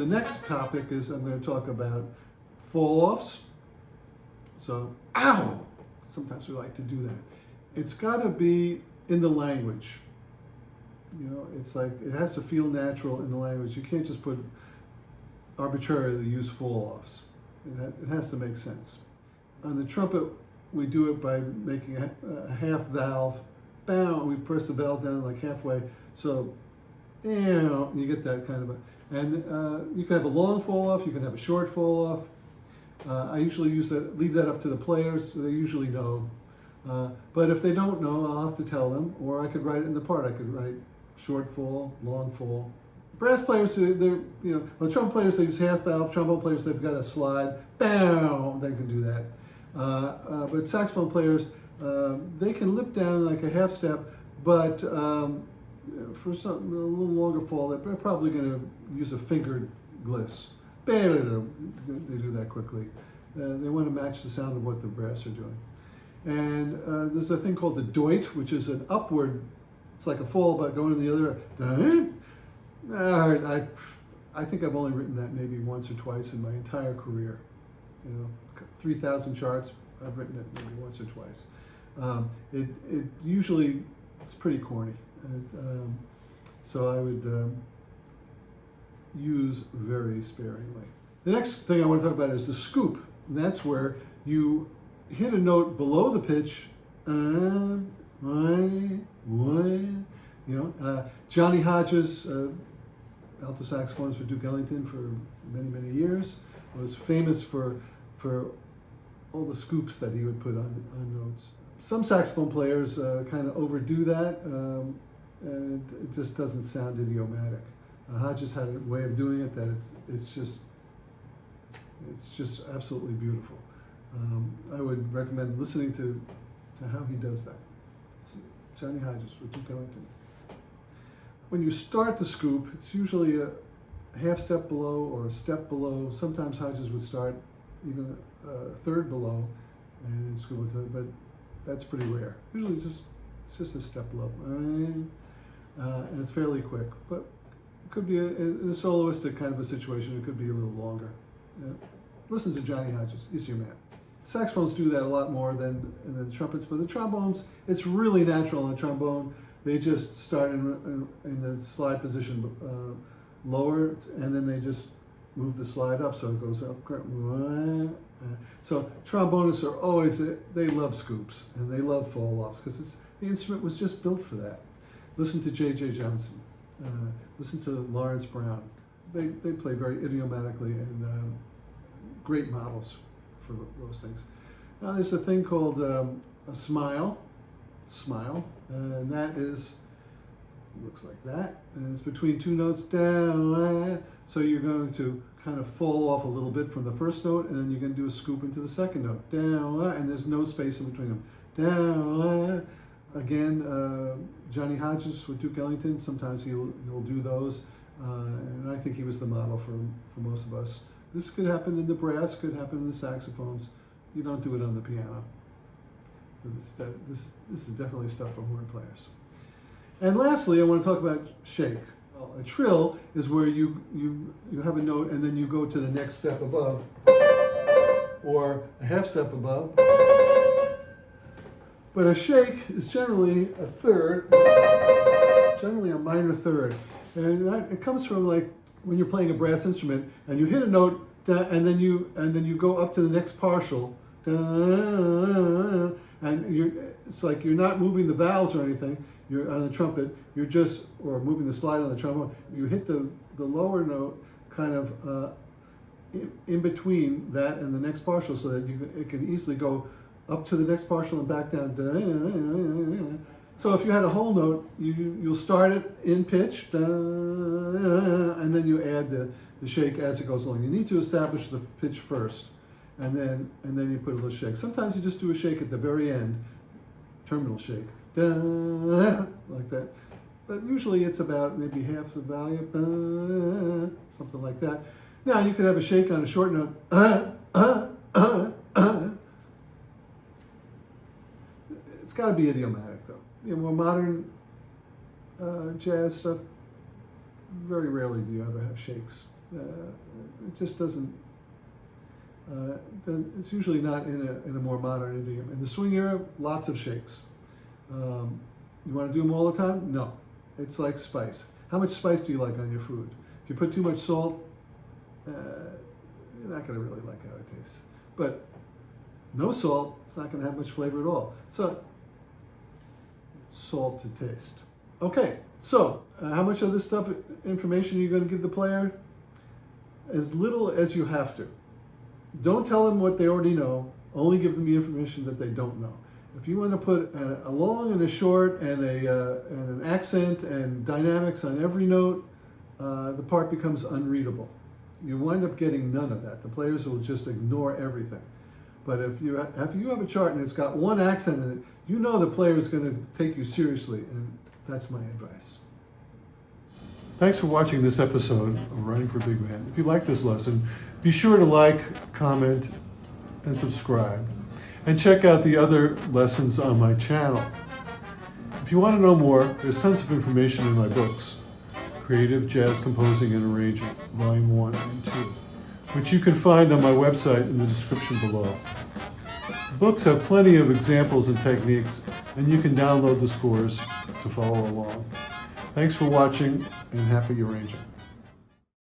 the next topic is I'm going to talk about fall-offs. So, ow! Sometimes we like to do that. It's got to be in the language. You know, it's like it has to feel natural in the language. You can't just put arbitrarily use fall-offs. It has to make sense. On the trumpet, we do it by making a half valve. Bam! We press the valve down like halfway. So, you get that kind of a. And you can have a long fall-off. You can have a short fall-off. I usually leave that up to the players. So they usually know. But if they don't know, I'll have to tell them, or I could write it in the part. I could write short fall, long fall. Brass players, well, trumpet players, they use half valve. Trombone players, they've got a slide. Bam! They can do that. But saxophone players, they can lip down like a half step, but for something a little longer fall, they're probably going to use a fingered gliss. They do that quickly. They want to match the sound of what the brass are doing. And there's a thing called the Doit, which is an upward, it's like a fall, but going in the other. I think I've only written that maybe once or twice in my entire career. 3,000 charts, I've written it maybe once or twice. It usually, it's pretty corny. So I would use very sparingly. The next thing I want to talk about is the scoop. And that's where you hit a note below the pitch. Johnny Hodges, alto saxophonist for Duke Ellington for many, many years, was famous for all the scoops that he would put on notes. Some saxophone players kind of overdo that, and it just doesn't sound idiomatic. Hodges had a way of doing it that it's just absolutely beautiful. I would recommend listening to how he does that. Johnny Hodges for Duke Ellington. When you start the scoop, it's usually a half step below or a step below. Sometimes Hodges would start even a third below and scoop it, but that's pretty rare. Usually it's just a step below, and it's fairly quick. But it could be in a soloistic kind of a situation. It could be a little longer. Listen to Johnny Hodges. He's your man. Saxophones do that a lot more than the trumpets, but the trombones, it's really natural on the trombone. They just start in the slide position lower, and then they just move the slide up, so it goes up. So trombonists are always, they love scoops, and they love fall-offs, because the instrument was just built for that. Listen to J.J. Johnson. Listen to Lawrence Brown. They play very idiomatically, and great models for those things. Now there's a thing called a smile, and that looks like that, and it's between two notes, down, so you're going to kind of fall off a little bit from the first note, and then you're going to do a scoop into the second note, down, and there's no space in between them, down. Again, Johnny Hodges with Duke Ellington, sometimes he'll do those, and I think he was the model for most of us. This could happen in the brass, could happen in the saxophones. You don't do it on the piano. But this is definitely stuff for horn players. And lastly, I want to talk about shake. Well, a trill is where you have a note and then you go to the next step above, or a half step above. But a shake is generally a third, generally a minor third. And it comes from like when you're playing a brass instrument and you hit a note and then you go up to the next partial, and it's like you're not moving the valves or anything. You're on the trumpet. You're just moving the slide on the trombone. You hit the lower note kind of in between that and the next partial, so that it can easily go up to the next partial and back down. So if you had a whole note, you'll start it in pitch, and then you add the shake as it goes along. You need to establish the pitch first, and then you put a little shake. Sometimes you just do a shake at the very end, terminal shake, like that. But usually it's about maybe half the value, something like that. Now you could have a shake on a short note. It's got to be idiomatic, though. More modern jazz stuff, very rarely do you ever have shakes. It just doesn't. It's usually not in a more modern idiom. In the swing era, lots of shakes. You want to do them all the time? No. It's like spice. How much spice do you like on your food? If you put too much salt, you're not going to really like how it tastes. But no salt, it's not going to have much flavor at all. So, salt to taste. Okay, so how much of this stuff, information, are you going to give the player? As little as you have to. Don't tell them what they already know. Only give them the information that they don't know. If you want to put a long and a short and an accent and dynamics on every note, the part becomes unreadable. You wind up getting none of that. The players will just ignore everything. But if you have a chart and it's got one accent in it, you know the player is going to take you seriously, and that's my advice. Thanks for watching this episode of Writing for Big Man. If you like this lesson, be sure to like, comment, and subscribe. And check out the other lessons on my channel. If you want to know more, there's tons of information in my books, Creative Jazz Composing and Arranging, Volume 1 and 2, which you can find on my website in the description below. The books have plenty of examples and techniques, and you can download the scores to follow along. Thanks for watching, and happy arranging.